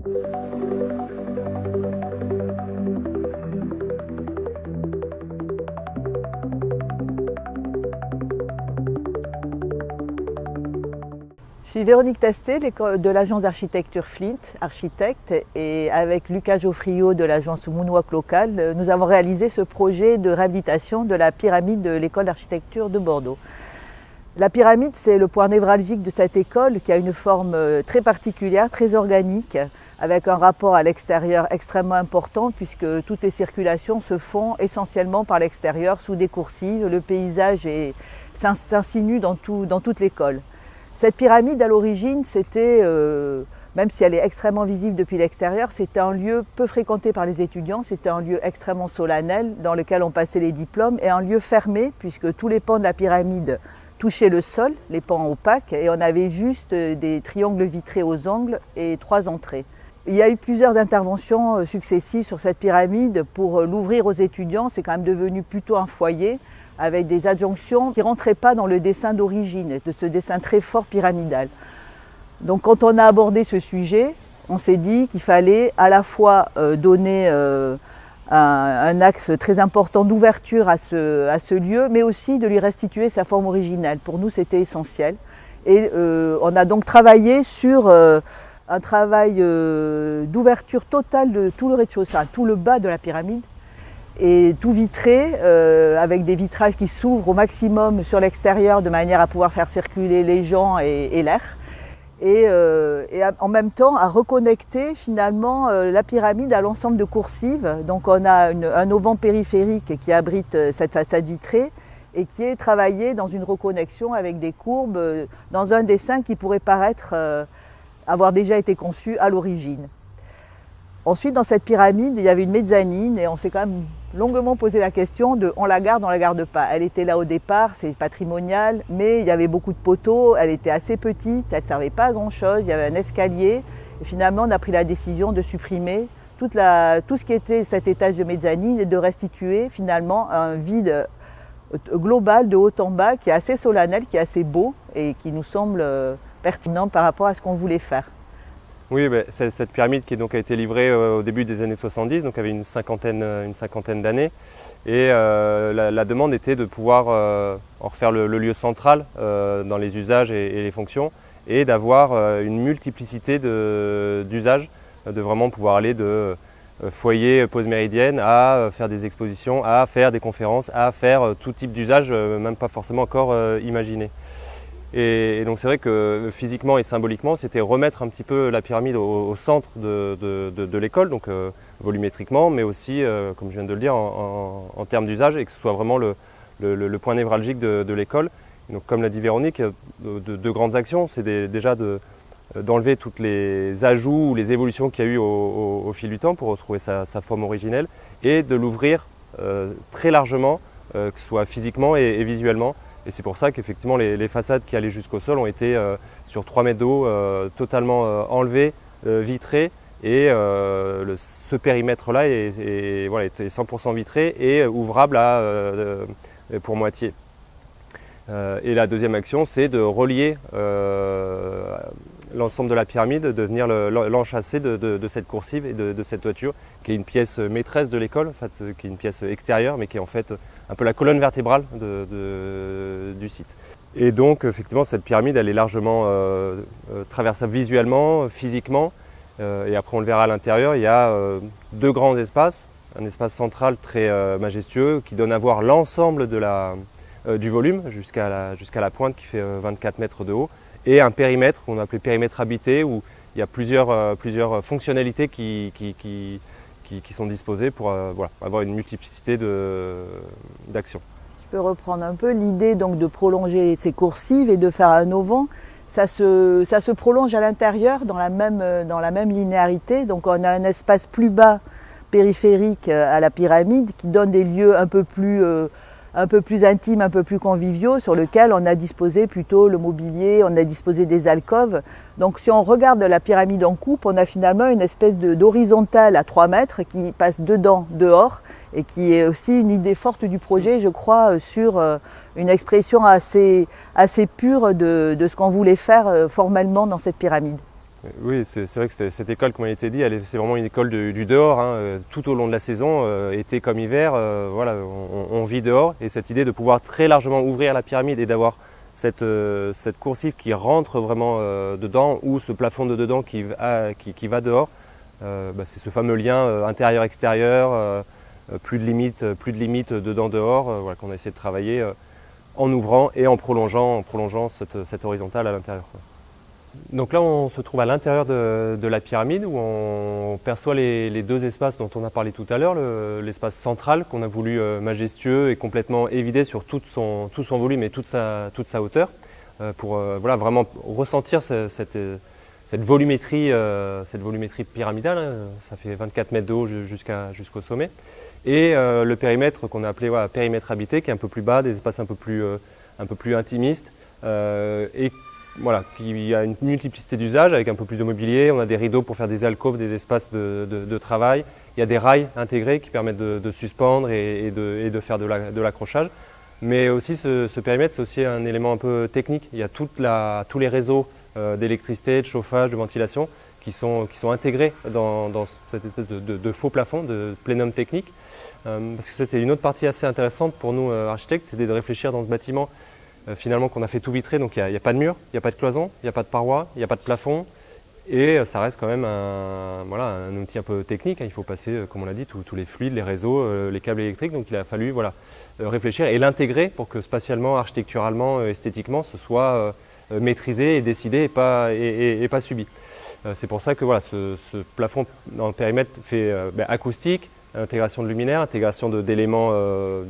Je suis Véronique Tastet de l'agence d'architecture Flint, architecte, et avec Lucas Geoffriot de l'agence Moonwalk Local, nous avons réalisé ce projet de réhabilitation de la pyramide de l'école d'architecture de Bordeaux. La pyramide, c'est le point névralgique de cette école qui a une forme très particulière, très organique, avec un rapport à l'extérieur extrêmement important puisque toutes les circulations se font essentiellement par l'extérieur sous des coursives. Le paysage s'insinue dans toute l'école. Cette pyramide, à l'origine, c'était, même si elle est extrêmement visible depuis l'extérieur, c'était un lieu peu fréquenté par les étudiants, c'était un lieu extrêmement solennel dans lequel on passait les diplômes et un lieu fermé puisque tous les pans de la pyramide touchaient le sol, les pans opaques, et on avait juste des triangles vitrés aux angles et 3 entrées. Il y a eu plusieurs interventions successives sur cette pyramide pour l'ouvrir aux étudiants. C'est quand même devenu plutôt un foyer avec des adjonctions qui ne rentraient pas dans le dessin d'origine, de ce dessin très fort pyramidal. Donc quand on a abordé ce sujet, on s'est dit qu'il fallait à la fois donner un axe très important d'ouverture à ce lieu, mais aussi de lui restituer sa forme originale. Pour nous, c'était essentiel. Et on a donc travaillé sur un travail d'ouverture totale de tout le rez-de-chaussée, tout le bas de la pyramide, et tout vitré, avec des vitrages qui s'ouvrent au maximum sur l'extérieur de manière à pouvoir faire circuler les gens et l'air. Et en même temps à reconnecter finalement la pyramide à l'ensemble de coursives. Donc on a un auvent périphérique qui abrite cette façade vitrée et qui est travaillé dans une reconnexion avec des courbes, dans un dessin qui pourrait paraître avoir déjà été conçu à l'origine. Ensuite, dans cette pyramide, il y avait une mezzanine et on s'est quand même longuement posé la question de on la garde pas. Elle était là au départ, c'est patrimonial, mais il y avait beaucoup de poteaux, elle était assez petite, elle ne servait pas à grand chose, il y avait un escalier. Et finalement, on a pris la décision de supprimer tout ce qui était cet étage de mezzanine et de restituer finalement un vide global de haut en bas qui est assez solennel, qui est assez beau et qui nous semble pertinent par rapport à ce qu'on voulait faire. Oui, cette pyramide qui a été livrée au début des années 70, donc avait une cinquantaine d'années. Et la demande était de pouvoir en refaire le lieu central dans les usages et les fonctions et d'avoir une multiplicité d'usages, de vraiment pouvoir aller de foyer, pause méridienne à faire des expositions, à faire des conférences, à faire tout type d'usage, même pas forcément encore imaginé. Et donc c'est vrai que physiquement et symboliquement, c'était remettre un petit peu la pyramide au centre de l'école, donc volumétriquement, mais aussi, comme je viens de le dire, en termes d'usage, et que ce soit vraiment le point névralgique de l'école. Donc comme l'a dit Véronique, deux grandes actions, c'est déjà d'enlever tous les ajouts ou les évolutions qu'il y a eu au fil du temps pour retrouver sa forme originelle, et de l'ouvrir très largement, que ce soit physiquement et visuellement. Et c'est pour ça qu'effectivement les façades qui allaient jusqu'au sol ont été sur 3 mètres d'eau totalement enlevées, vitrées. Et ce périmètre-là était 100% vitré et ouvrable pour moitié. Et la deuxième action, c'est de relier l'ensemble de la pyramide, de venir l'enchasser de cette coursive et de cette toiture, qui est une pièce maîtresse de l'école, en fait, qui est une pièce extérieure, mais qui est en fait un peu la colonne vertébrale du site. Et donc, effectivement, cette pyramide, elle est largement traversable visuellement, physiquement. Et après, on le verra à l'intérieur, il y a 2 grands espaces. Un espace central très majestueux qui donne à voir l'ensemble du volume jusqu'à la pointe qui fait 24 mètres de haut. Et un périmètre qu'on appelait périmètre habité où il y a plusieurs fonctionnalités qui sont disposées pour avoir une multiplicité d'actions. Je peux reprendre un peu l'idée donc de prolonger ces coursives et de faire un auvent. Ça se prolonge à l'intérieur dans la même linéarité. Donc on a un espace plus bas périphérique à la pyramide qui donne des lieux un peu plus intimes, un peu plus conviviaux, sur lequel on a disposé plutôt le mobilier, on a disposé des alcôves. Donc si on regarde la pyramide en coupe, on a finalement une espèce d'horizontale à 3 mètres qui passe dedans, dehors, et qui est aussi une idée forte du projet, je crois, sur une expression assez pure de ce qu'on voulait faire formellement dans cette pyramide. Oui, c'est vrai que cette école, comme il a été dit, c'est vraiment une école du dehors, hein, tout au long de la saison, été comme hiver, voilà, on vit dehors. Et cette idée de pouvoir très largement ouvrir la pyramide et d'avoir cette coursive qui rentre vraiment dedans, ou ce plafond de dedans qui va dehors, c'est ce fameux lien intérieur-extérieur, plus de limites dedans-dehors, voilà, qu'on a essayé de travailler en ouvrant et en prolongeant cette horizontale à l'intérieur. Donc là, on se trouve à l'intérieur de la pyramide où on perçoit les deux espaces dont on a parlé tout à l'heure, l'espace central qu'on a voulu majestueux et complètement évidé sur tout son volume et toute sa hauteur pour voilà, vraiment ressentir cette volumétrie pyramidale, hein. Ça fait 24 mètres de haut jusqu'au sommet. Et le périmètre qu'on a appelé périmètre habité, qui est un peu plus bas, des espaces un peu plus intimistes et voilà, qui a une multiplicité d'usages avec un peu plus de mobilier. On a des rideaux pour faire des alcôves, des espaces de travail. Il y a des rails intégrés qui permettent de suspendre et de faire de l'accrochage. Mais aussi ce périmètre, c'est aussi un élément un peu technique. Il y a tous les réseaux d'électricité, de chauffage, de ventilation qui sont intégrés dans cette espèce de faux plafond, de plénum technique. Parce que c'était une autre partie assez intéressante pour nous architectes, c'était de réfléchir dans ce bâtiment finalement qu'on a fait tout vitré, donc il n'y a pas de mur, il n'y a pas de cloison, il n'y a pas de paroi, il n'y a pas de plafond, et ça reste quand même un outil un peu technique, hein. Il faut passer, comme on l'a dit, tous les fluides, les réseaux, les câbles électriques, donc il a fallu réfléchir et l'intégrer pour que spatialement, architecturalement, esthétiquement, ce soit maîtrisé et décidé et pas subi. C'est pour ça que voilà, ce plafond dans le périmètre fait acoustique, intégration de luminaires, intégration d'éléments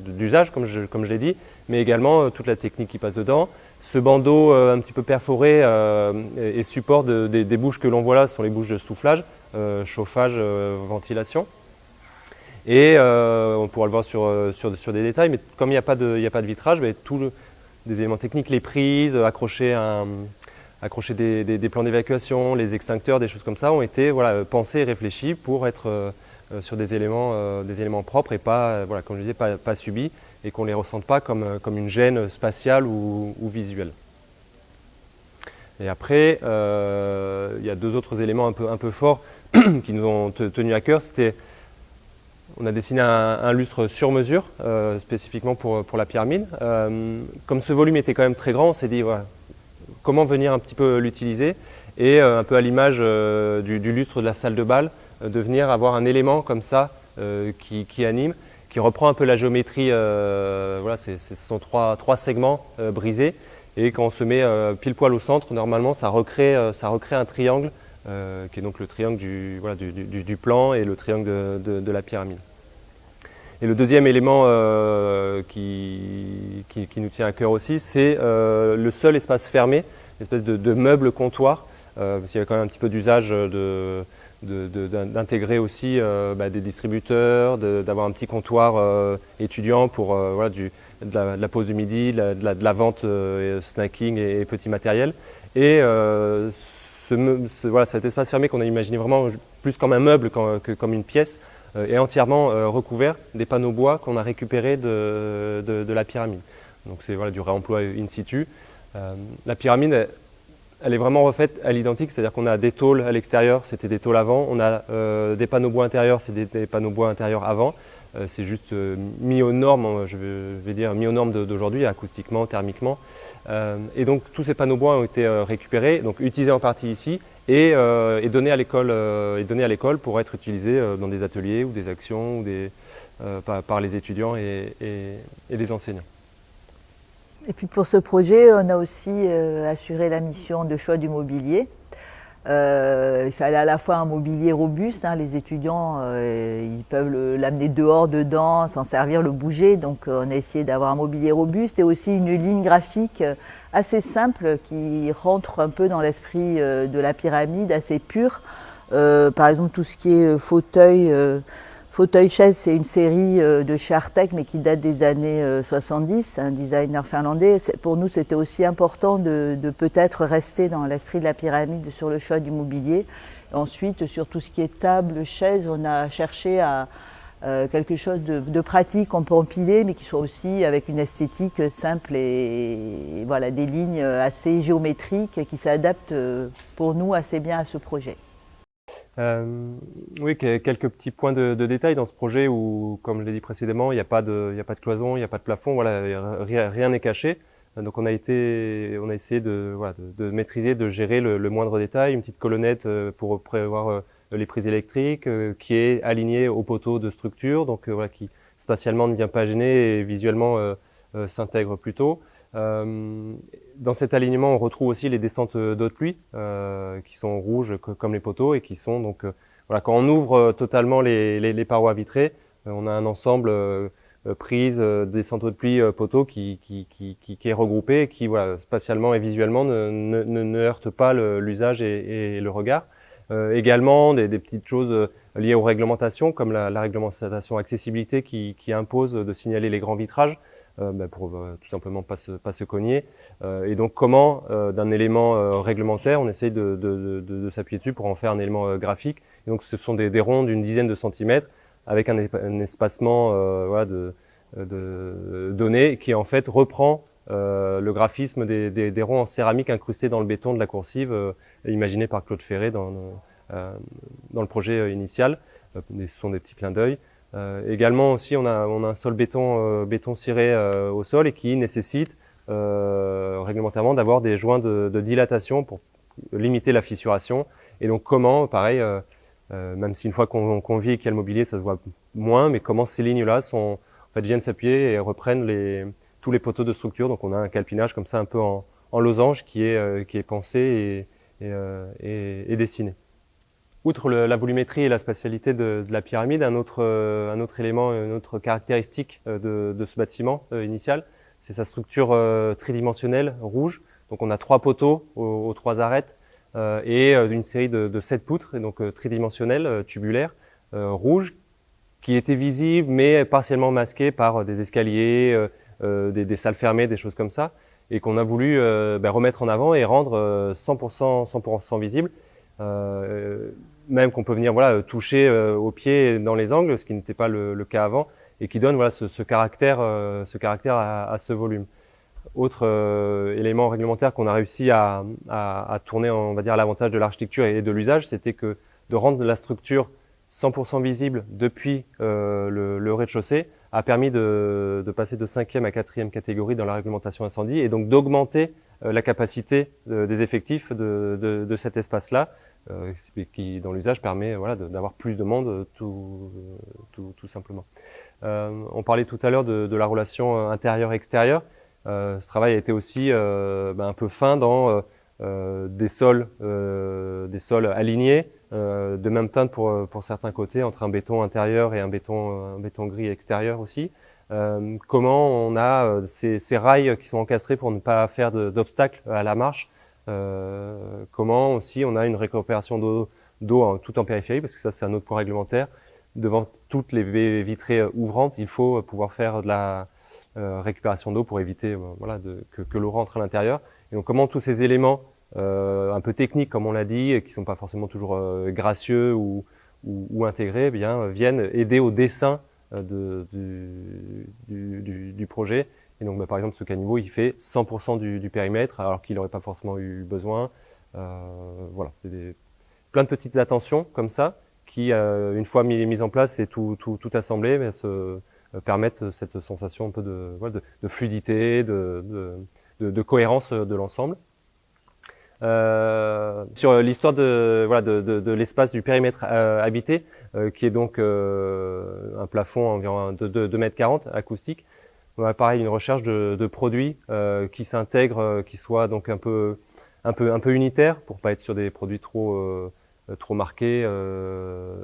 d'usage, comme je l'ai dit, mais également toute la technique qui passe dedans. Ce bandeau un petit peu perforé et support des bouches que l'on voit là, ce sont les bouches de soufflage, chauffage, ventilation. Et on pourra le voir sur des détails, mais comme il n'y a pas de vitrage, des éléments techniques, les prises, accrocher des plans d'évacuation, les extincteurs, des choses comme ça, ont été pensés et réfléchis pour être sur des éléments propres et pas, comme je disais, pas subis, et qu'on ne les ressente pas comme une gêne spatiale ou visuelle. Et après, il y a deux autres éléments un peu forts qui nous ont tenu à cœur. On a dessiné un lustre sur mesure, spécifiquement pour la pyramide. Comme ce volume était quand même très grand, on s'est dit comment venir un petit peu l'utiliser, et un peu à l'image du lustre de la salle de bal, de venir avoir un élément comme ça qui anime, qui reprend un peu la géométrie. Ce sont trois segments brisés, et quand on se met pile poil au centre, normalement ça recrée un triangle qui est donc le triangle du plan et le triangle de la pyramide. Et le deuxième élément qui nous tient à cœur aussi, c'est le seul espace fermé, une espèce de meuble comptoir, parce qu'il y a quand même un petit peu d'usage d'intégrer aussi des distributeurs, d'avoir un petit comptoir étudiant pour de la pause du midi, de la vente snacking et petit matériel. Et cet espace fermé qu'on a imaginé vraiment plus comme un meuble que comme une pièce est entièrement recouvert des panneaux bois qu'on a récupérés de la pyramide. Donc c'est du réemploi in situ. La pyramide, elle est vraiment refaite à l'identique, c'est-à-dire qu'on a des tôles à l'extérieur, c'était des tôles avant, on a des panneaux bois intérieurs, c'est des panneaux bois intérieurs avant. C'est juste mis aux normes, je vais dire mis aux normes d'aujourd'hui, acoustiquement, thermiquement. Et donc tous ces panneaux bois ont été récupérés, donc utilisés en partie ici, et donnés à l'école pour être utilisés dans des ateliers ou des actions par les étudiants et les enseignants. Et puis pour ce projet, on a aussi assuré la mission de choix du mobilier. Il fallait à la fois un mobilier robuste, hein, les étudiants ils peuvent l'amener dehors, dedans, s'en servir, le bouger, donc on a essayé d'avoir un mobilier robuste et aussi une ligne graphique assez simple qui rentre un peu dans l'esprit de la pyramide, assez pure. Par exemple tout ce qui est fauteuil-chaise, c'est une série de chez Artek, mais qui date des années 70, un designer finlandais. Pour nous, c'était aussi important de peut-être rester dans l'esprit de la pyramide sur le choix du mobilier. Ensuite, sur tout ce qui est table, chaise, on a cherché à quelque chose de pratique qu'on peut empiler, mais qui soit aussi avec une esthétique simple et voilà, des lignes assez géométriques qui s'adaptent pour nous assez bien à ce projet. Oui, quelques petits points de détail dans ce projet où, comme je l'ai dit précédemment, il n'y a pas de cloison, il n'y a pas de plafond, voilà, rien n'est caché. Donc on a essayé de maîtriser, de gérer le moindre détail, une petite colonnette pour prévoir les prises électriques qui est alignée au poteau de structure, donc voilà, qui spatialement ne vient pas gêner et visuellement s'intègre plutôt. Dans cet alignement, on retrouve aussi les descentes d'eau de pluie qui sont rouges comme les poteaux et qui sont donc voilà, quand on ouvre totalement les parois vitrées, on a un ensemble prise, descente d'eau de pluie, poteaux qui est regroupé et qui voilà, spatialement et visuellement ne heurte pas l'usage et le regard. Également des petites choses liées aux réglementations comme la réglementation accessibilité qui impose de signaler les grands vitrages. Pour tout simplement pas se cogner. Et donc comment d'un élément réglementaire, on essaye de s'appuyer dessus pour en faire un élément graphique. Et donc ce sont des ronds d'une dizaine de centimètres avec un espacement voilà, de données qui en fait reprend le graphisme des ronds en céramique incrustés dans le béton de la coursive imaginé par Claude Ferré dans le projet initial. Ce sont des petits clins d'œil. Également aussi, on a un sol béton ciré au sol et qui nécessite réglementairement d'avoir des joints de dilatation pour limiter la fissuration. Et donc comment, pareil, même si une fois qu'on vit et qu'il y a le mobilier, ça se voit moins, mais comment ces lignes-là en fait, viennent s'appuyer et reprennent tous les poteaux de structure. Donc on a un calpinage comme ça un peu en losange qui est pensé et dessiné. Outre la volumétrie et la spatialité de la pyramide, un autre élément, une autre caractéristique de ce bâtiment initial, c'est sa structure tridimensionnelle rouge. Donc on a 3 poteaux aux 3 arêtes et une série de 7 poutres, et donc tridimensionnelles, tubulaires, rouges, qui étaient visibles mais partiellement masquées par des escaliers, des salles fermées, des choses comme ça, et qu'on a voulu remettre en avant et rendre 100% visible. Même qu'on peut venir voilà, toucher au pied dans les angles, ce qui n'était pas le cas avant, et qui donne voilà, ce caractère à ce volume. Autre élément réglementaire qu'on a réussi à tourner, on va dire, à l'avantage de l'architecture et de l'usage, c'était que de rendre la structure 100% visible depuis le rez-de-chaussée a permis de passer de 5e à 4e catégorie dans la réglementation incendie et donc d'augmenter la capacité des effectifs de cet espace-là, qui dans l'usage permet voilà, d'avoir plus de monde tout simplement. On parlait tout à l'heure de la relation intérieur-extérieur. Ce travail a été aussi un peu fin dans des sols alignés, de même teinte pour certains côtés, entre un béton intérieur et un béton gris extérieur aussi. Comment on a ces rails qui sont encastrés pour ne pas faire d'obstacles à la marche. Comment aussi on a une récupération d'eau tout en périphérie, parce que ça c'est un autre point réglementaire. Devant toutes les baies vitrées ouvrantes, il faut pouvoir faire de la récupération d'eau pour éviter voilà, que l'eau rentre à l'intérieur. Et donc comment tous ces éléments un peu techniques, comme on l'a dit, qui sont pas forcément toujours gracieux ou intégrés, eh bien viennent aider au dessin du projet. Et donc, par exemple, ce caniveau, il fait 100% du périmètre, alors qu'il n'aurait pas forcément eu besoin. Voilà, c'est plein de petites attentions comme ça, qui, une fois mises en place et tout assemblé, permettent cette sensation un peu de fluidité, de cohérence de l'ensemble. Sur l'histoire de l'espace du périmètre habité, qui est donc un plafond environ de 2,40 m acoustique. Pareil, une recherche de produits qui s'intègrent, qui soient donc un peu unitaires pour pas être sur des produits trop marqués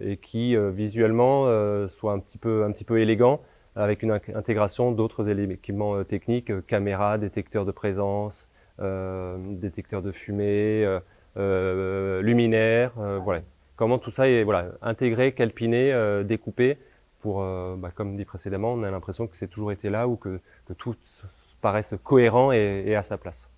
et qui visuellement soient un petit peu élégants, avec une intégration d'autres équipements techniques, caméras, détecteurs de présence, détecteurs de fumée, luminaires, voilà. Comment tout ça est voilà, intégré, calpiné, découpé pour, comme dit précédemment, on a l'impression que c'est toujours été là ou que tout paraisse cohérent et à sa place.